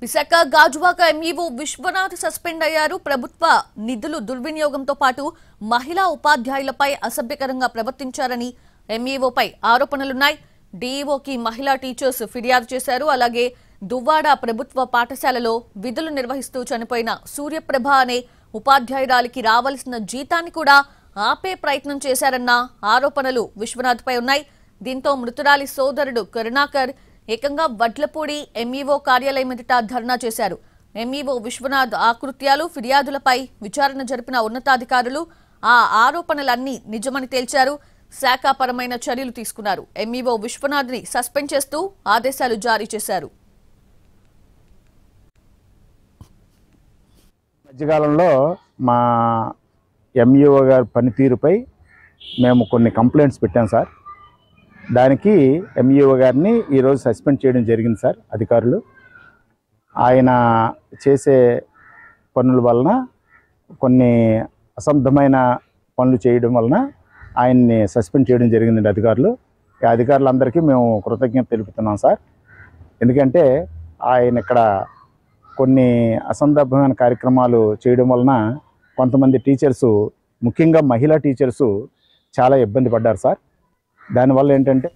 Visakha Gajuwaka MEO Vishwanath suspend అయ్యారు. ప్రభుత్వ నిధులు దుర్వినియోగంతో పాటు మహిళా ఉపాధ్యాయులపై అసభ్యకరంగా ప్రవర్తించారని ఎంఈఓపై ఆరోపణలున్నాయి. డీఈఓకి మహిళా టీచర్స్ ఫిర్యాదు చేశారు. అలాగే దువ్వాడ ప్రభుత్వ పాఠశాలలో విధులు నిర్వహిస్తూ చనిపోయిన సూర్యప్రభ అనే ఉపాధ్యాయురాలికి రావాల్సిన జీతాన్ని కూడా ఆపే ప్రయత్నం చేశారన్న ఆరోపణలు విశ్వనాథ్పై ఉన్నాయి. దీంతో మృతురాలి సోదరుడు కరుణాకర్ ఏకంగా వడ్లపూడి ఎంఈఓ కార్యాలయం ఎదుట ధర్నా చేశారు. ఎంఈఓ విశ్వనాథ్ ఆకృత్యాలు ఫిర్యాదులపై విచారణ జరిపిన ఉన్నతాధికారులు ఆ ఆరోపణలన్నీ నిజమని తేల్చారు. శాఖాపరమైన చర్యలు తీసుకున్నారు. ఎంఈఓ విశ్వనాథ్ ని సస్పెండ్ చేస్తూ ఆదేశాలు జారీ చేశారు. మధ్యకాలంలో మా ఎంఈఓ గారి పనితీరుపై మేము కొన్ని కంప్లైంట్స్ పెట్టాం సార్. దానికి ఎంఈఓ గారిని ఈరోజు సస్పెండ్ చేయడం జరిగింది సార్. అధికారులు ఆయన చేసే పనుల వలన కొన్ని అసంబద్ధమైన పనులు చేయడం వలన ఆయన్ని సస్పెండ్ చేయడం జరిగిందండి అధికారులు. ఈ అధికారులందరికీ మేము కృతజ్ఞత తెలుపుతున్నాం సార్. ఎందుకంటే ఆయన ఇక్కడ కొన్ని అసందర్భమైన కార్యక్రమాలు చేయడం వలన కొంతమంది టీచర్సు, ముఖ్యంగా మహిళా టీచర్సు చాలా ఇబ్బంది పడ్డారు సార్. దానివల్ల ఏంటంటే